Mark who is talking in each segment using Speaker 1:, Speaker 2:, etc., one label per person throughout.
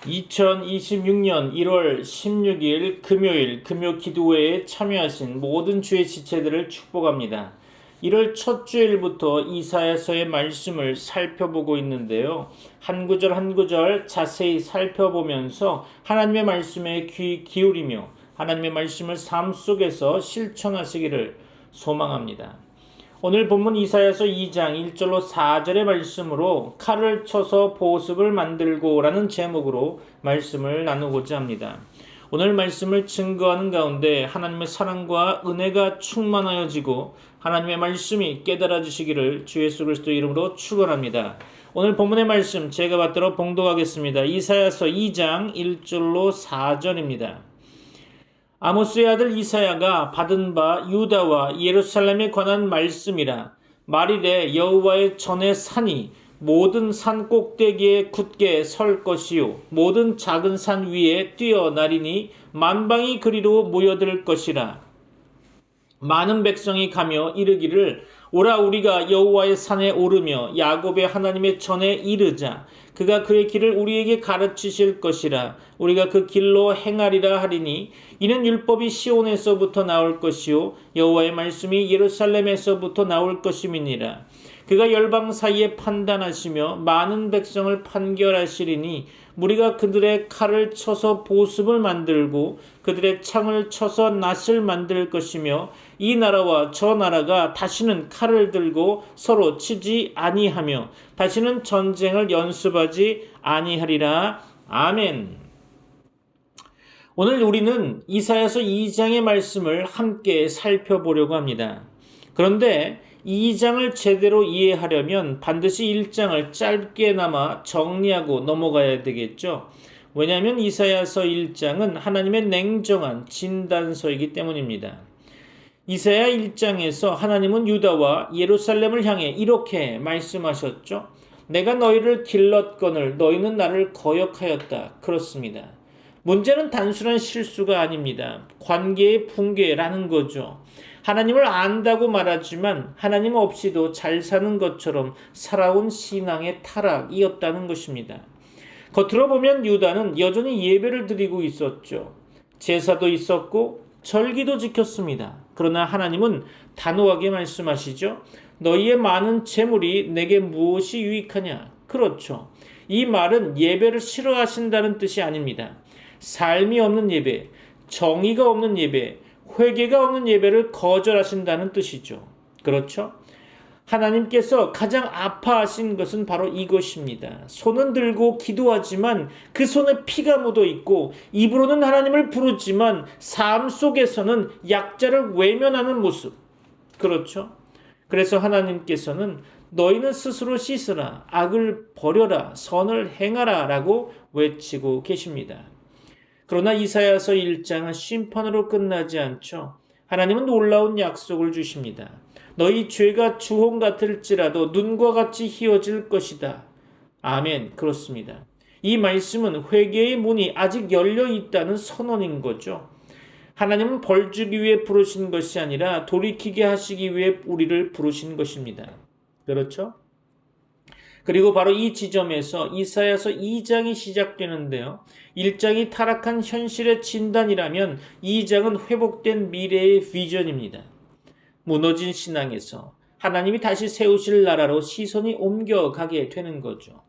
Speaker 1: 2026년 1월 16일 금요일 금요 기도회에 참여하신 모든 주의 지체들을 축복합니다. 1월 첫 주일부터 이사야서의 말씀을 살펴보고 있는데요. 한 구절 한 구절 자세히 살펴보면서 하나님의 말씀에 귀 기울이며 하나님의 말씀을 삶 속에서 실천하시기를 소망합니다. 오늘 본문 이사야서 2장 1절로 4절의 말씀으로 칼을 쳐서 보습을 만들고 라는 제목으로 말씀을 나누고자 합니다. 오늘 말씀을 증거하는 가운데 하나님의 사랑과 은혜가 충만하여지고 하나님의 말씀이 깨달아지시기를 주 예수 그리스도 이름으로 축원합니다. 오늘 본문의 말씀 제가 받들어 봉독하겠습니다. 이사야서 2장 1절로 4절입니다. 아모스의 아들 이사야가 받은 바 유다와 예루살렘에 관한 말씀이라. 말이래 여호와의 전의 산이 모든 산 꼭대기에 굳게 설 것이요 모든 작은 산 위에 뛰어나리니 만방이 그리로 모여들 것이라. 많은 백성이 가며 이르기를 오라 우리가 여호와의 산에 오르며 야곱의 하나님의 전에 이르자. 그가 그의 길을 우리에게 가르치실 것이라. 우리가 그 길로 행하리라 하리니 이는 율법이 시온에서부터 나올 것이요 여호와의 말씀이 예루살렘에서부터 나올 것임이니라. 그가 열방 사이에 판단하시며 많은 백성을 판결하시리니 무리가 그들의 칼을 쳐서 보습을 만들고 그들의 창을 쳐서 낫을 만들 것이며 이 나라와 저 나라가 다시는 칼을 들고 서로 치지 아니하며 다시는 전쟁을 연습하지 아니하리라. 아멘. 오늘 우리는 이사야서 2장의 말씀을 함께 살펴보려고 합니다. 그런데 2장을 제대로 이해하려면 반드시 1장을 짧게나마 정리하고 넘어가야 되겠죠. 왜냐하면 이사야서 1장은 하나님의 냉정한 진단서이기 때문입니다. 이사야 1장에서 하나님은 유다와 예루살렘을 향해 이렇게 말씀하셨죠. 내가 너희를 길렀거늘 너희는 나를 거역하였다. 그렇습니다. 문제는 단순한 실수가 아닙니다. 관계의 붕괴라는 거죠. 하나님을 안다고 말하지만 하나님 없이도 잘 사는 것처럼 살아온 신앙의 타락이었다는 것입니다. 겉으로 보면 유다는 여전히 예배를 드리고 있었죠. 제사도 있었고 절기도 지켰습니다. 그러나 하나님은 단호하게 말씀하시죠. 너희의 많은 재물이 내게 무엇이 유익하냐? 그렇죠. 이 말은 예배를 싫어하신다는 뜻이 아닙니다. 삶이 없는 예배, 정의가 없는 예배, 회개가 없는 예배를 거절하신다는 뜻이죠. 그렇죠? 하나님께서 가장 아파하신 것은 바로 이것입니다. 손은 들고 기도하지만 그 손에 피가 묻어 있고 입으로는 하나님을 부르지만 삶 속에서는 약자를 외면하는 모습. 그렇죠? 그래서 하나님께서는 너희는 스스로 씻으라, 악을 버려라, 선을 행하라 라고 외치고 계십니다. 그러나 이사야서 1장은 심판으로 끝나지 않죠. 하나님은 놀라운 약속을 주십니다. 너희 죄가 주홍 같을지라도 눈과 같이 희어질 것이다. 아멘. 그렇습니다. 이 말씀은 회개의 문이 아직 열려 있다는 선언인 거죠. 하나님은 벌 주기 위해 부르신 것이 아니라 돌이키게 하시기 위해 우리를 부르신 것입니다. 그렇죠? 그리고 바로 이 지점에서 이사야서 2장이 시작되는데요. 1장이 타락한 현실의 진단이라면 2장은 회복된 미래의 비전입니다. 무너진 신앙에서 하나님이 다시 세우실 나라로 시선이 옮겨가게 되는 거죠.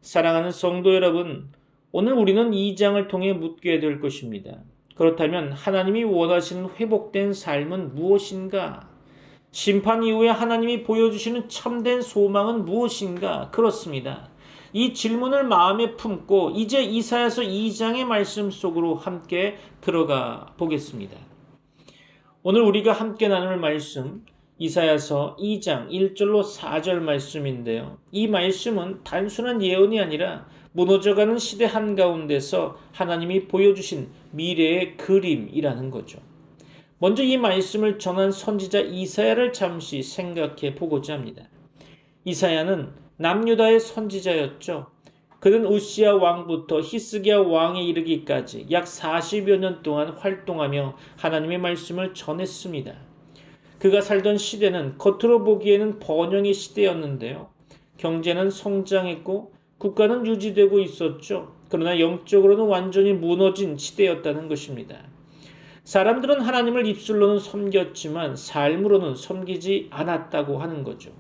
Speaker 1: 사랑하는 성도 여러분, 오늘 우리는 2장을 통해 묻게 될 것입니다. 그렇다면 하나님이 원하시는 회복된 삶은 무엇인가? 심판 이후에 하나님이 보여주시는 참된 소망은 무엇인가? 그렇습니다. 이 질문을 마음에 품고 이제 이사야서 2장의 말씀 속으로 함께 들어가 보겠습니다. 오늘 우리가 함께 나눌 말씀 이사야서 2장 1절로 4절 말씀인데요. 이 말씀은 단순한 예언이 아니라 무너져가는 시대 한가운데서 하나님이 보여주신 미래의 그림이라는 거죠. 먼저 이 말씀을 전한 선지자 이사야를 잠시 생각해 보고자 합니다. 이사야는 남유다의 선지자였죠. 그는 우시야 왕부터 히스기야 왕에 이르기까지 약 40여 년 동안 활동하며 하나님의 말씀을 전했습니다. 그가 살던 시대는 겉으로 보기에는 번영의 시대였는데요. 경제는 성장했고 국가는 유지되고 있었죠. 그러나 영적으로는 완전히 무너진 시대였다는 것입니다. 사람들은 하나님을 입술로는 섬겼지만 삶으로는 섬기지 않았다고 하는 거죠.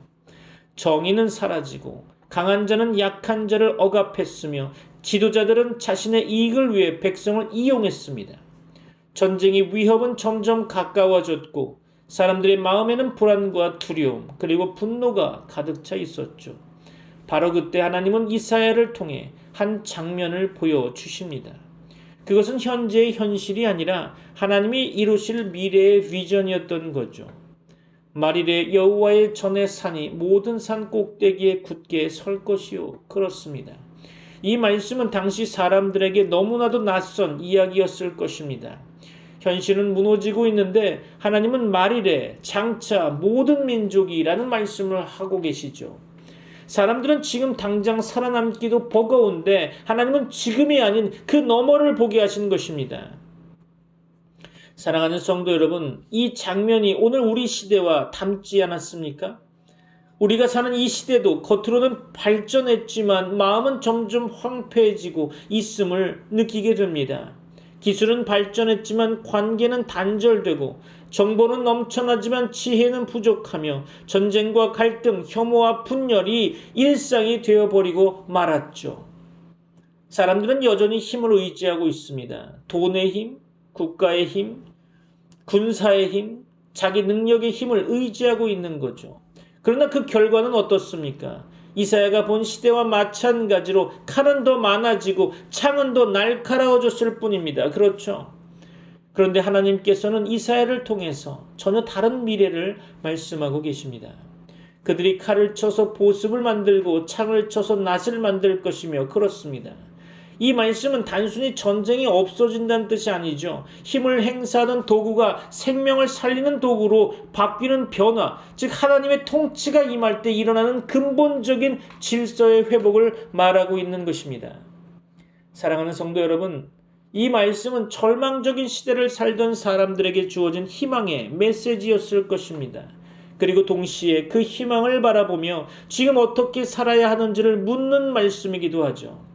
Speaker 1: 정의는 사라지고 강한 자는 약한 자를 억압했으며 지도자들은 자신의 이익을 위해 백성을 이용했습니다. 전쟁의 위협은 점점 가까워졌고 사람들의 마음에는 불안과 두려움 그리고 분노가 가득 차 있었죠. 바로 그때 하나님은 이사야를 통해 한 장면을 보여주십니다. 그것은 현재의 현실이 아니라 하나님이 이루실 미래의 비전이었던 거죠. 말일에 여호와의 전의 산이 모든 산 꼭대기에 굳게 설 것이요. 그렇습니다. 이 말씀은 당시 사람들에게 너무나도 낯선 이야기였을 것입니다. 현실은 무너지고 있는데 하나님은 말일에 장차 모든 민족이라는 말씀을 하고 계시죠. 사람들은 지금 당장 살아남기도 버거운데 하나님은 지금이 아닌 그 너머를 보게 하신 것입니다. 사랑하는 성도 여러분, 이 장면이 오늘 우리 시대와 닮지 않았습니까? 우리가 사는 이 시대도 겉으로는 발전했지만 마음은 점점 황폐해지고 있음을 느끼게 됩니다. 기술은 발전했지만 관계는 단절되고 정보는 넘쳐나지만 지혜는 부족하며 전쟁과 갈등, 혐오와 분열이 일상이 되어버리고 말았죠. 사람들은 여전히 힘을 의지하고 있습니다. 돈의 힘, 국가의 힘, 군사의 힘, 자기 능력의 힘을 의지하고 있는 거죠. 그러나 그 결과는 어떻습니까? 이사야가 본 시대와 마찬가지로 칼은 더 많아지고 창은 더 날카로워졌을 뿐입니다. 그렇죠? 그런데 하나님께서는 이사야를 통해서 전혀 다른 미래를 말씀하고 계십니다. 그들이 칼을 쳐서 보습을 만들고 창을 쳐서 낫을 만들 것이며 그렇습니다. 이 말씀은 단순히 전쟁이 없어진다는 뜻이 아니죠. 힘을 행사하는 도구가 생명을 살리는 도구로 바뀌는 변화, 즉 하나님의 통치가 임할 때 일어나는 근본적인 질서의 회복을 말하고 있는 것입니다. 사랑하는 성도 여러분, 이 말씀은 절망적인 시대를 살던 사람들에게 주어진 희망의 메시지였을 것입니다. 그리고 동시에 그 희망을 바라보며 지금 어떻게 살아야 하는지를 묻는 말씀이기도 하죠.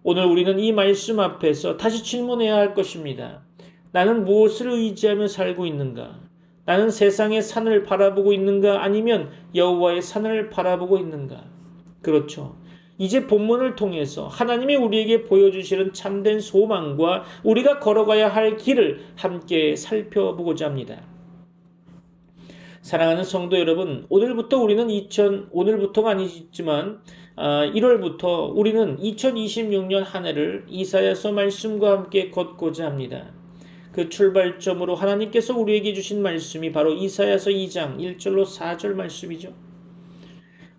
Speaker 1: 오늘 우리는 이 말씀 앞에서 다시 질문해야 할 것입니다. 나는 무엇을 의지하며 살고 있는가? 나는 세상의 산을 바라보고 있는가? 아니면 여호와의 산을 바라보고 있는가? 그렇죠. 이제 본문을 통해서 하나님이 우리에게 보여주시는 참된 소망과 우리가 걸어가야 할 길을 함께 살펴보고자 합니다. 사랑하는 성도 여러분, 오늘부터 우리는 오늘부터가 아니지만 1월부터 우리는 2026년 한 해를 이사야서 말씀과 함께 걷고자 합니다. 그 출발점으로 하나님께서 우리에게 주신 말씀이 바로 이사야서 2장 1절로 4절 말씀이죠.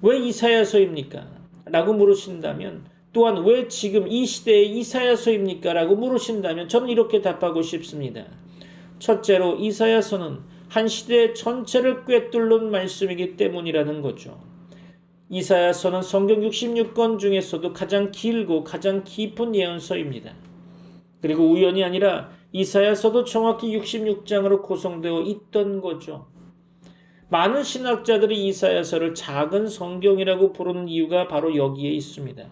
Speaker 1: 왜 이사야서입니까? 라고 물으신다면, 또한 왜 지금 이 시대에 이사야서입니까? 라고 물으신다면 저는 이렇게 답하고 싶습니다. 첫째로 이사야서는 한 시대의 전체를 꿰뚫는 말씀이기 때문이라는 거죠. 이사야서는 성경 66권 중에서도 가장 길고 가장 깊은 예언서입니다. 그리고 우연이 아니라 이사야서도 정확히 66장으로 구성되어 있던 거죠. 많은 신학자들이 이사야서를 작은 성경이라고 부르는 이유가 바로 여기에 있습니다.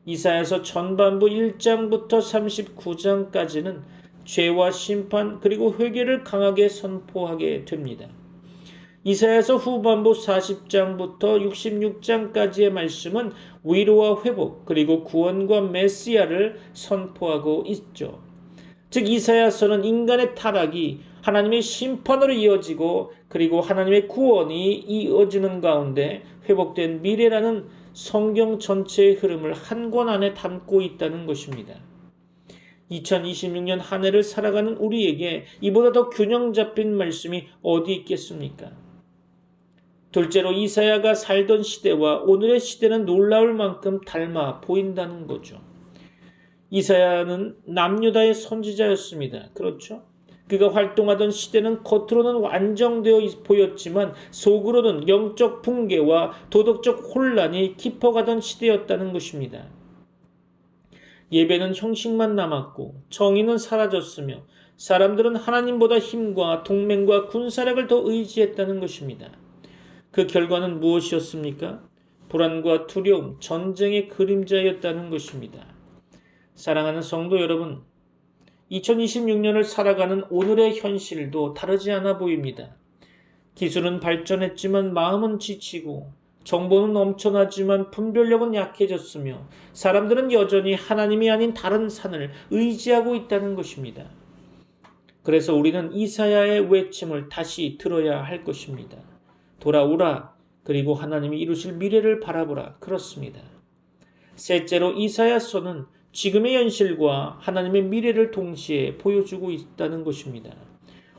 Speaker 1: 이사야서 전반부 1장부터 39장까지는 죄와 심판 그리고 회개를 강하게 선포하게 됩니다. 이사야서 후반부 40장부터 66장까지의 말씀은 위로와 회복 그리고 구원과 메시아를 선포하고 있죠. 즉 이사야서는 인간의 타락이 하나님의 심판으로 이어지고 그리고 하나님의 구원이 이어지는 가운데 회복된 미래라는 성경 전체의 흐름을 한 권 안에 담고 있다는 것입니다. 2026년 한 해를 살아가는 우리에게 이보다 더 균형 잡힌 말씀이 어디 있겠습니까? 둘째로 이사야가 살던 시대와 오늘의 시대는 놀라울 만큼 닮아 보인다는 거죠. 이사야는 남유다의 선지자였습니다. 그렇죠? 그가 활동하던 시대는 겉으로는 안정되어 보였지만 속으로는 영적 붕괴와 도덕적 혼란이 깊어가던 시대였다는 것입니다. 예배는 형식만 남았고 정의는 사라졌으며 사람들은 하나님보다 힘과 동맹과 군사력을 더 의지했다는 것입니다. 그 결과는 무엇이었습니까? 불안과 두려움, 전쟁의 그림자였다는 것입니다. 사랑하는 성도 여러분, 2026년을 살아가는 오늘의 현실도 다르지 않아 보입니다. 기술은 발전했지만 마음은 지치고, 정보는 넘쳐나지만 분별력은 약해졌으며, 사람들은 여전히 하나님이 아닌 다른 산을 의지하고 있다는 것입니다. 그래서 우리는 이사야의 외침을 다시 들어야 할 것입니다. 돌아오라, 그리고 하나님이 이루실 미래를 바라보라. 그렇습니다. 셋째로 이사야서는 지금의 현실과 하나님의 미래를 동시에 보여주고 있다는 것입니다.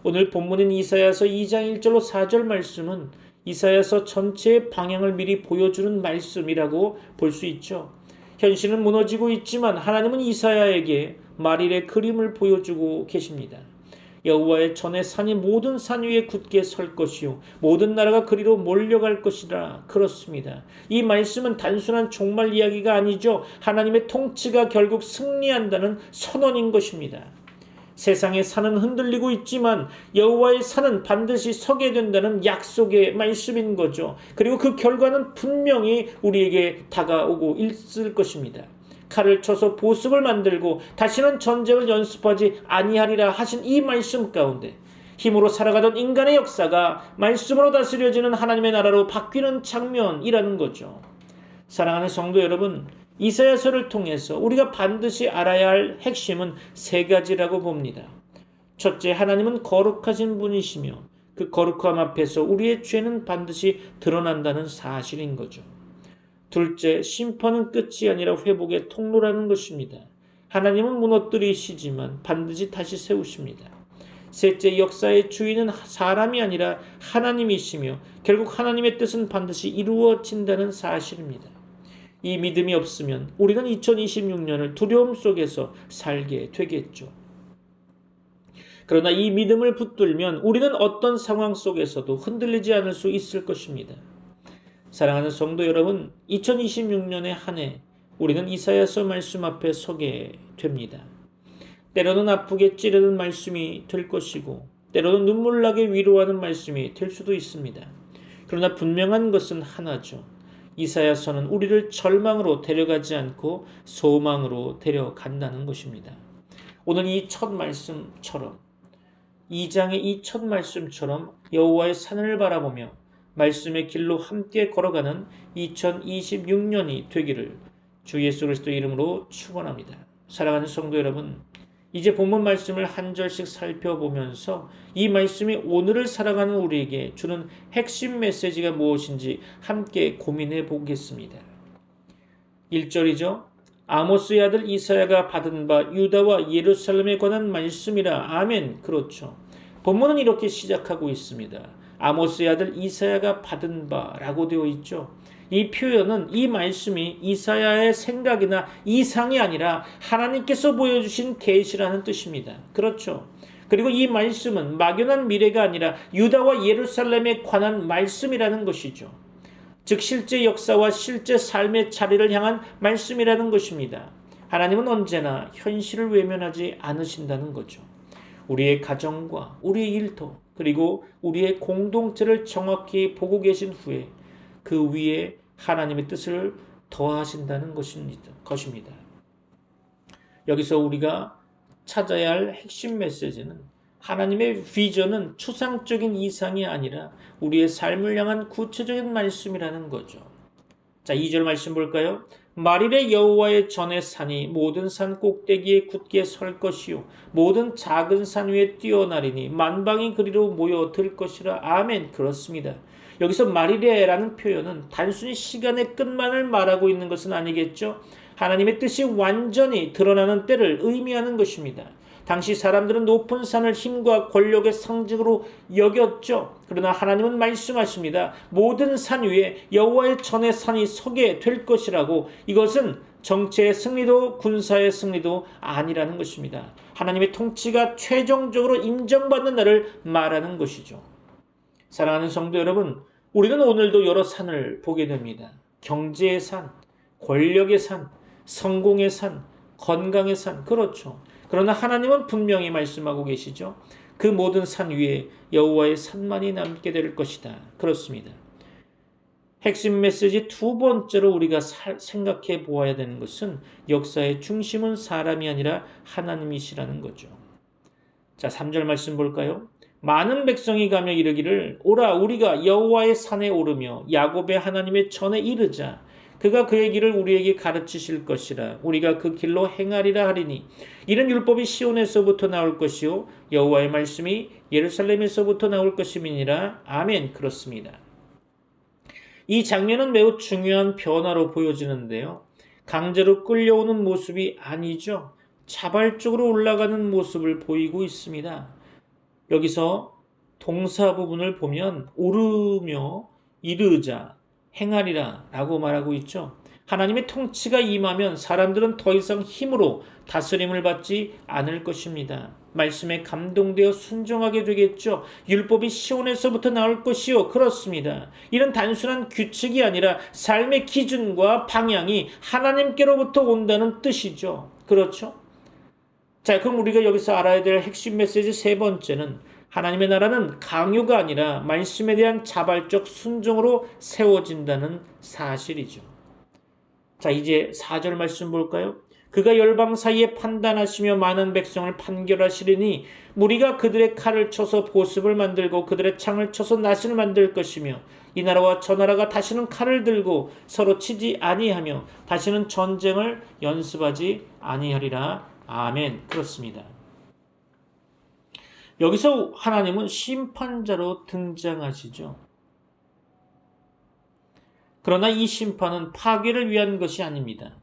Speaker 1: 오늘 본문인 이사야서 2장 1절로 4절 말씀은 이사야서 전체의 방향을 미리 보여주는 말씀이라고 볼 수 있죠. 현실은 무너지고 있지만 하나님은 이사야에게 말일의 그림을 보여주고 계십니다. 여호와의 전에 산이 모든 산 위에 굳게 설 것이요 모든 나라가 그리로 몰려갈 것이라. 그렇습니다. 이 말씀은 단순한 종말 이야기가 아니죠. 하나님의 통치가 결국 승리한다는 선언인 것입니다. 세상의 산은 흔들리고 있지만 여호와의 산은 반드시 서게 된다는 약속의 말씀인 거죠. 그리고 그 결과는 분명히 우리에게 다가오고 있을 것입니다. 칼을 쳐서 보습을 만들고 다시는 전쟁을 연습하지 아니하리라 하신 이 말씀 가운데 힘으로 살아가던 인간의 역사가 말씀으로 다스려지는 하나님의 나라로 바뀌는 장면이라는 거죠. 사랑하는 성도 여러분, 이사야서를 통해서 우리가 반드시 알아야 할 핵심은 세 가지라고 봅니다. 첫째, 하나님은 거룩하신 분이시며 그 거룩함 앞에서 우리의 죄는 반드시 드러난다는 사실인 거죠. 둘째, 심판은 끝이 아니라 회복의 통로라는 것입니다. 하나님은 무너뜨리시지만 반드시 다시 세우십니다. 셋째, 역사의 주인은 사람이 아니라 하나님이시며 결국 하나님의 뜻은 반드시 이루어진다는 사실입니다. 이 믿음이 없으면 우리는 2026년을 두려움 속에서 살게 되겠죠. 그러나 이 믿음을 붙들면 우리는 어떤 상황 속에서도 흔들리지 않을 수 있을 것입니다. 사랑하는 성도 여러분, 2026년의 한 해 우리는 이사야서 말씀 앞에 서게 됩니다. 때로는 아프게 찌르는 말씀이 될 것이고 때로는 눈물나게 위로하는 말씀이 될 수도 있습니다. 그러나 분명한 것은 하나죠. 이사야서는 우리를 절망으로 데려가지 않고 소망으로 데려간다는 것입니다. 오늘 이 첫 말씀처럼 2장의 이 첫 말씀처럼 여호와의 산을 바라보며 말씀의 길로 함께 걸어가는 2026년이 되기를 주 예수 그리스도의 이름으로 축원합니다. 사랑하는 성도 여러분, 이제 본문 말씀을 한 절씩 살펴보면서 이 말씀이 오늘을 살아가는 우리에게 주는 핵심 메시지가 무엇인지 함께 고민해 보겠습니다. 1절이죠. 아모스의 아들 이사야가 받은 바 유다와 예루살렘에 관한 말씀이라. 아멘. 그렇죠. 본문은 이렇게 시작하고 있습니다. 아모스의 아들 이사야가 받은 바라고 되어 있죠. 이 표현은 이 말씀이 이사야의 생각이나 이상이 아니라 하나님께서 보여주신 계시라는 뜻입니다. 그렇죠. 그리고 이 말씀은 막연한 미래가 아니라 유다와 예루살렘에 관한 말씀이라는 것이죠. 즉 실제 역사와 실제 삶의 자리를 향한 말씀이라는 것입니다. 하나님은 언제나 현실을 외면하지 않으신다는 거죠. 우리의 가정과 우리의 일터 그리고 우리의 공동체를 정확히 보고 계신 후에 그 위에 하나님의 뜻을 더하신다는 것입니다. 여기서 우리가 찾아야 할 핵심 메시지는 하나님의 비전은 추상적인 이상이 아니라 우리의 삶을 향한 구체적인 말씀이라는 거죠. 자, 2절 말씀 볼까요? 말일에 여호와의 전의 산이 모든 산 꼭대기에 굳게 설 것이요 모든 작은 산 위에 뛰어나리니 만방이 그리로 모여들 것이라. 아멘. 그렇습니다. 여기서 말일에라는 표현은 단순히 시간의 끝만을 말하고 있는 것은 아니겠죠. 하나님의 뜻이 완전히 드러나는 때를 의미하는 것입니다. 당시 사람들은 높은 산을 힘과 권력의 상징으로 여겼죠. 그러나 하나님은 말씀하십니다. 모든 산 위에 여호와의 전의 산이 서게 될 것이라고. 이것은 정치의 승리도 군사의 승리도 아니라는 것입니다. 하나님의 통치가 최종적으로 인정받는 날을 말하는 것이죠. 사랑하는 성도 여러분, 우리는 오늘도 여러 산을 보게 됩니다. 경제의 산, 권력의 산, 성공의 산, 건강의 산, 그렇죠. 그러나 하나님은 분명히 말씀하고 계시죠. 그 모든 산 위에 여호와의 산만이 남게 될 것이다. 그렇습니다. 핵심 메시지 두 번째로 우리가 생각해 보아야 되는 것은 역사의 중심은 사람이 아니라 하나님이시라는 거죠. 자, 3절 말씀 볼까요? 많은 백성이 가며 이르기를 오라 우리가 여호와의 산에 오르며 야곱의 하나님의 전에 이르자. 그가 그의 길을 우리에게 가르치실 것이라. 우리가 그 길로 행하리라 하리니 이는 율법이 시온에서부터 나올 것이요 여호와의 말씀이 예루살렘에서부터 나올 것임이니라. 아멘. 그렇습니다. 이 장면은 매우 중요한 변화로 보여지는데요. 강제로 끌려오는 모습이 아니죠. 자발적으로 올라가는 모습을 보이고 있습니다. 여기서 동사 부분을 보면 오르며 이르자 행하리라 라고 말하고 있죠. 하나님의 통치가 임하면 사람들은 더 이상 힘으로 다스림을 받지 않을 것입니다. 말씀에 감동되어 순종하게 되겠죠. 율법이 시온에서부터 나올 것이요. 그렇습니다. 이런 단순한 규칙이 아니라 삶의 기준과 방향이 하나님께로부터 온다는 뜻이죠. 그렇죠? 자, 그럼 우리가 여기서 알아야 될 핵심 메시지 세 번째는 하나님의 나라는 강요가 아니라 말씀에 대한 자발적 순종으로 세워진다는 사실이죠. 자, 이제 4절 말씀 볼까요? 그가 열방 사이에 판단하시며 많은 백성을 판결하시리니 무리가 그들의 칼을 쳐서 보습을 만들고 그들의 창을 쳐서 낫을 만들 것이며 이 나라와 저 나라가 다시는 칼을 들고 서로 치지 아니하며 다시는 전쟁을 연습하지 아니하리라. 아멘. 그렇습니다. 여기서 하나님은 심판자로 등장하시죠. 그러나 이 심판은 파괴를 위한 것이 아닙니다.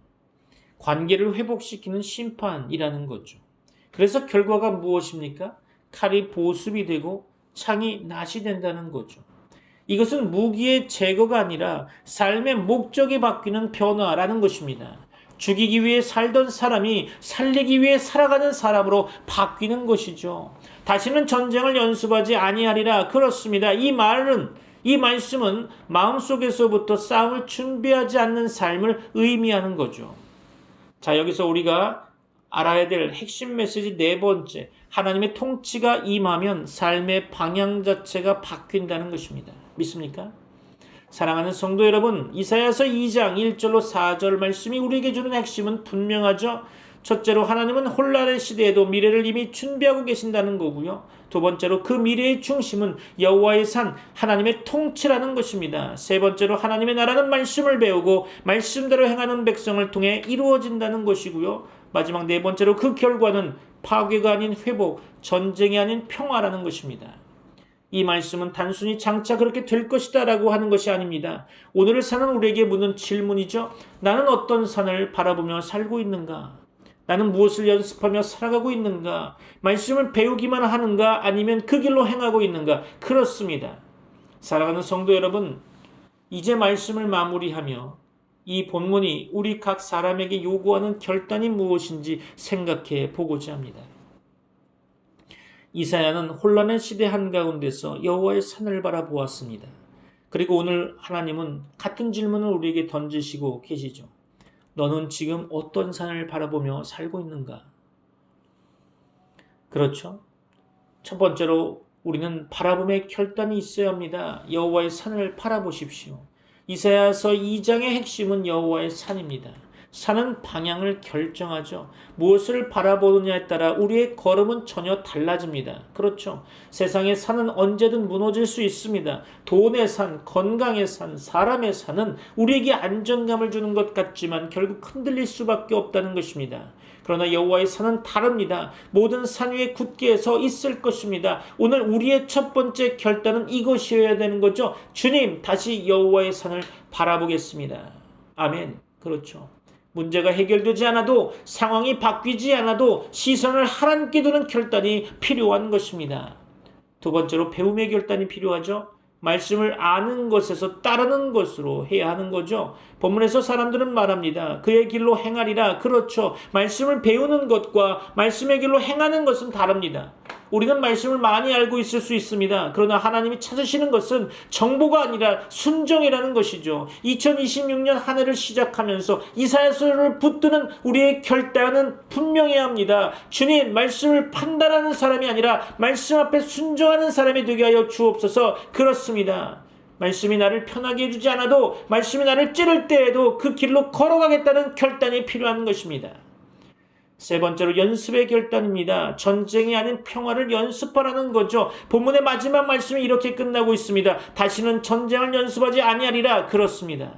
Speaker 1: 관계를 회복시키는 심판이라는 거죠. 그래서 결과가 무엇입니까? 칼이 보습이 되고 창이 낫이 된다는 거죠. 이것은 무기의 제거가 아니라 삶의 목적이 바뀌는 변화라는 것입니다. 죽이기 위해 살던 사람이 살리기 위해 살아가는 사람으로 바뀌는 것이죠. 다시는 전쟁을 연습하지 아니하리라. 그렇습니다. 이 말씀은 마음속에서부터 싸움을 준비하지 않는 삶을 의미하는 거죠. 자, 여기서 우리가 알아야 될 핵심 메시지 네 번째, 하나님의 통치가 임하면 삶의 방향 자체가 바뀐다는 것입니다. 믿습니까? 사랑하는 성도 여러분, 이사야서 2장 1절로 4절 말씀이 우리에게 주는 핵심은 분명하죠. 첫째로 하나님은 혼란의 시대에도 미래를 이미 준비하고 계신다는 거고요. 두 번째로 그 미래의 중심은 여호와의 산, 하나님의 통치라는 것입니다. 세 번째로 하나님의 나라는 말씀을 배우고 말씀대로 행하는 백성을 통해 이루어진다는 것이고요. 마지막 네 번째로 그 결과는 파괴가 아닌 회복, 전쟁이 아닌 평화라는 것입니다. 이 말씀은 단순히 장차 그렇게 될 것이다 라고 하는 것이 아닙니다. 오늘을 사는 우리에게 묻는 질문이죠. 나는 어떤 산을 바라보며 살고 있는가? 나는 무엇을 연습하며 살아가고 있는가? 말씀을 배우기만 하는가? 아니면 그 길로 행하고 있는가? 그렇습니다. 사랑하는 성도 여러분, 이제 말씀을 마무리하며 이 본문이 우리 각 사람에게 요구하는 결단이 무엇인지 생각해 보고자 합니다. 이사야는 혼란의 시대 한가운데서 여호와의 산을 바라보았습니다. 그리고 오늘 하나님은 같은 질문을 우리에게 던지시고 계시죠. 너는 지금 어떤 산을 바라보며 살고 있는가? 그렇죠? 첫 번째로 우리는 바라봄의 결단이 있어야 합니다. 여호와의 산을 바라보십시오. 이사야서 2장의 핵심은 여호와의 산입니다. 산은 방향을 결정하죠. 무엇을 바라보느냐에 따라 우리의 걸음은 전혀 달라집니다. 그렇죠. 세상의 산은 언제든 무너질 수 있습니다. 돈의 산, 건강의 산, 사람의 산은 우리에게 안정감을 주는 것 같지만 결국 흔들릴 수밖에 없다는 것입니다. 그러나 여호와의 산은 다릅니다. 모든 산 위에 굳게 서 있을 것입니다. 오늘 우리의 첫 번째 결단은 이것이어야 되는 거죠. 주님, 다시 여호와의 산을 바라보겠습니다. 아멘. 그렇죠. 문제가 해결되지 않아도 상황이 바뀌지 않아도 시선을 하나님께 두는 결단이 필요한 것입니다. 두 번째로 배움의 결단이 필요하죠. 말씀을 아는 것에서 따르는 것으로 해야 하는 거죠. 본문에서 사람들은 말합니다. 그의 길로 행하리라. 그렇죠. 말씀을 배우는 것과 말씀의 길로 행하는 것은 다릅니다. 우리는 말씀을 많이 알고 있을 수 있습니다. 그러나 하나님이 찾으시는 것은 정보가 아니라 순종이라는 것이죠. 2026년 한 해를 시작하면서 이사야서를 붙드는 우리의 결단은 분명해야 합니다. 주님, 말씀을 판단하는 사람이 아니라 말씀 앞에 순종하는 사람이 되게 하여 주옵소서. 그렇습니다. 말씀이 나를 편하게 해주지 않아도, 말씀이 나를 찌를 때에도 그 길로 걸어가겠다는 결단이 필요한 것입니다. 세 번째로 연습의 결단입니다. 전쟁이 아닌 평화를 연습하라는 거죠. 본문의 마지막 말씀이 이렇게 끝나고 있습니다. 다시는 전쟁을 연습하지 아니하리라. 그렇습니다.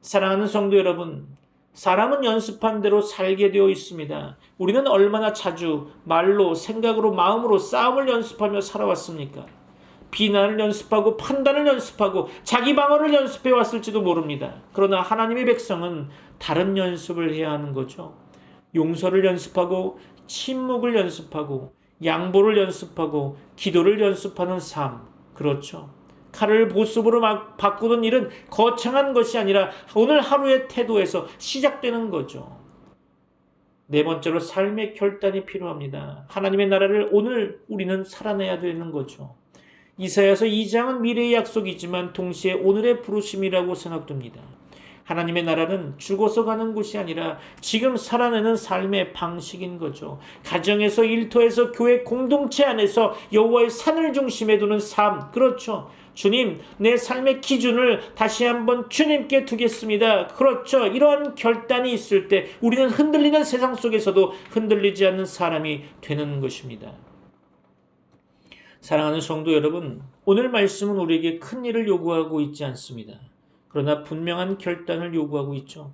Speaker 1: 사랑하는 성도 여러분, 사람은 연습한 대로 살게 되어 있습니다. 우리는 얼마나 자주 말로, 생각으로, 마음으로 싸움을 연습하며 살아왔습니까? 비난을 연습하고 판단을 연습하고 자기 방어를 연습해 왔을지도 모릅니다. 그러나 하나님의 백성은 다른 연습을 해야 하는 거죠. 용서를 연습하고 침묵을 연습하고 양보를 연습하고 기도를 연습하는 삶. 그렇죠. 칼을 보습으로 바꾸는 일은 거창한 것이 아니라 오늘 하루의 태도에서 시작되는 거죠. 네 번째로 삶의 결단이 필요합니다. 하나님의 나라를 오늘 우리는 살아내야 되는 거죠. 이사야서 2장은 미래의 약속이지만 동시에 오늘의 부르심이라고 생각됩니다. 하나님의 나라는 죽어서 가는 곳이 아니라 지금 살아내는 삶의 방식인 거죠. 가정에서, 일터에서, 교회 공동체 안에서 여호와의 산을 중심에 두는 삶. 그렇죠. 주님, 내 삶의 기준을 다시 한번 주님께 두겠습니다. 그렇죠. 이러한 결단이 있을 때 우리는 흔들리는 세상 속에서도 흔들리지 않는 사람이 되는 것입니다. 사랑하는 성도 여러분, 오늘 말씀은 우리에게 큰 일을 요구하고 있지 않습니다. 그러나 분명한 결단을 요구하고 있죠.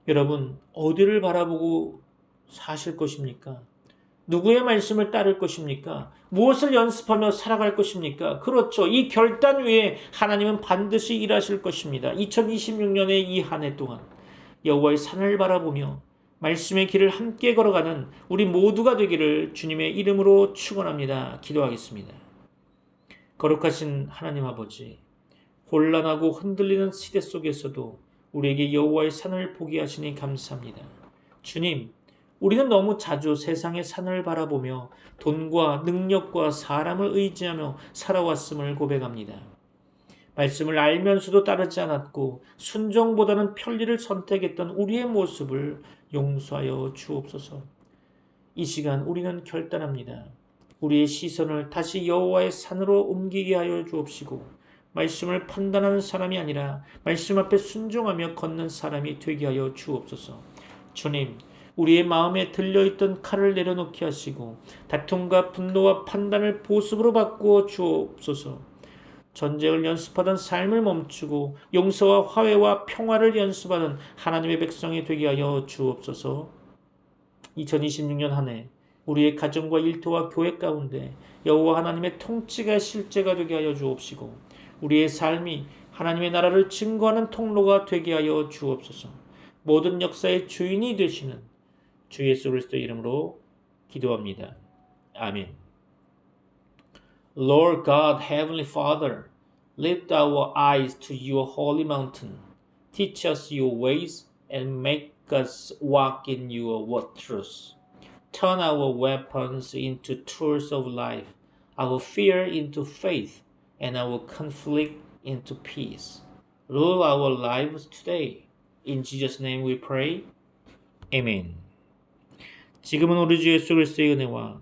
Speaker 1: 여러분, 어디를 바라보고 사실 것입니까? 누구의 말씀을 따를 것입니까? 무엇을 연습하며 살아갈 것입니까? 그렇죠. 이 결단 위에 하나님은 반드시 일하실 것입니다. 2026년의 이 한 해 동안 여호와의 산을 바라보며 말씀의 길을 함께 걸어가는 우리 모두가 되기를 주님의 이름으로 축원합니다. 기도하겠습니다. 거룩하신 하나님 아버지, 혼란하고 흔들리는 시대 속에서도 우리에게 여호와의 산을 보게 하시니 감사합니다. 주님, 우리는 너무 자주 세상의 산을 바라보며 돈과 능력과 사람을 의지하며 살아왔음을 고백합니다. 말씀을 알면서도 따르지 않았고 순종보다는 편리를 선택했던 우리의 모습을 용서하여 주옵소서. 이 시간 우리는 결단합니다. 우리의 시선을 다시 여호와의 산으로 옮기게 하여 주옵시고 말씀을 판단하는 사람이 아니라 말씀 앞에 순종하며 걷는 사람이 되게 하여 주옵소서. 주님, 우리의 마음에 들려있던 칼을 내려놓게 하시고 다툼과 분노와 판단을 보습으로 바꾸어 주옵소서. 전쟁을 연습하던 삶을 멈추고 용서와 화해와 평화를 연습하는 하나님의 백성이 되게 하여 주옵소서. 2026년 한 해 우리의 가정과 일터와 교회 가운데 여호와 하나님의 통치가 실제가 되게 하여 주옵시고 우리의 삶이 하나님의 나라를 증거하는 통로가 되게 하여 주옵소서. 모든 역사의 주인이 되시는 주 예수 그리스도의 이름으로 기도합니다. 아멘. Lord God, Heavenly Father, lift our eyes to your holy mountain. Teach us your ways and make us walk in your truth. Turn our weapons into tools of life, our fear into faith, and our conflict into peace. Rule our lives today. In Jesus' name we pray. Amen. 지금은 우리 주 예수 그리스도의 은혜와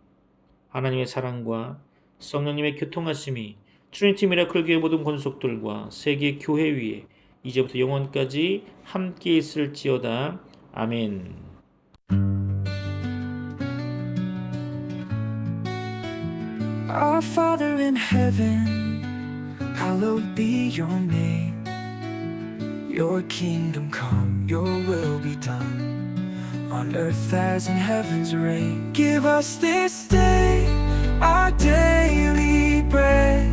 Speaker 1: 하나님의 사랑과 성령님의 교통하심이 트리니티 미라클 교회 모든 권속들과 세계 교회 위에 이제부터 영원까지 함께 있을지어다. 아멘.
Speaker 2: Our Father in heaven, hallowed be your name. Your kingdom come, your will be done, on earth as in heaven's reign. Give us this day our daily bread,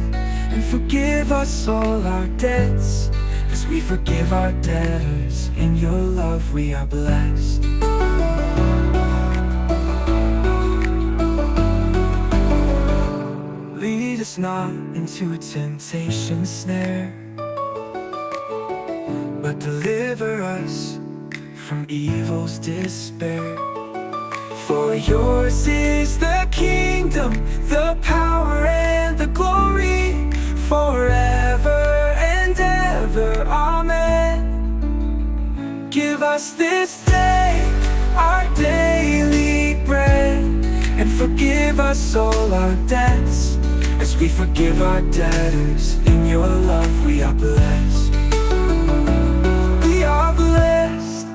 Speaker 2: and forgive us all our debts, as we forgive our debtors. In your love we are blessed. Lead us not into temptation's snare, but deliver us from evil's despair. For yours is the kingdom, the power and the glory, forever and ever. Amen. Give us this day our daily bread, and forgive us all our debts, as as we forgive our debtors. In your love we are blessed. We are blessed.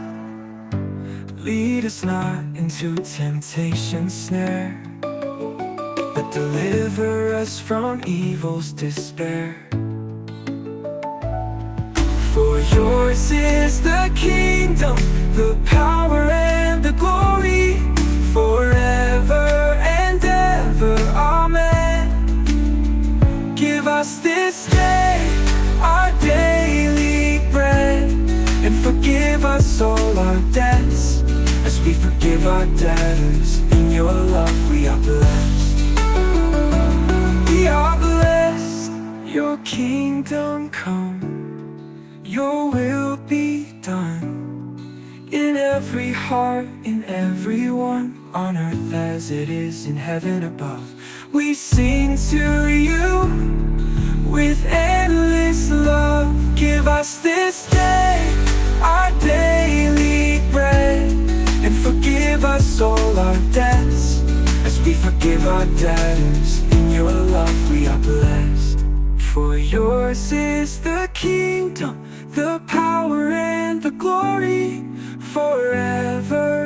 Speaker 2: Lead us not into temptation's snare, but deliver us from evil's despair. For yours is the kingdom, the power and the glory, forever and ever. Amen. Give us this day our daily bread, and forgive us all our debts, as we forgive our debtors. In your love we are blessed. We are blessed. Your kingdom come, your will be done, in every heart, in everyone, on earth as it is in heaven above. We sing to you with endless love. Give us this day our daily bread, and forgive us all our debts, as we forgive our debtors. In your love we are blessed. For yours is the kingdom, the power and the glory, forever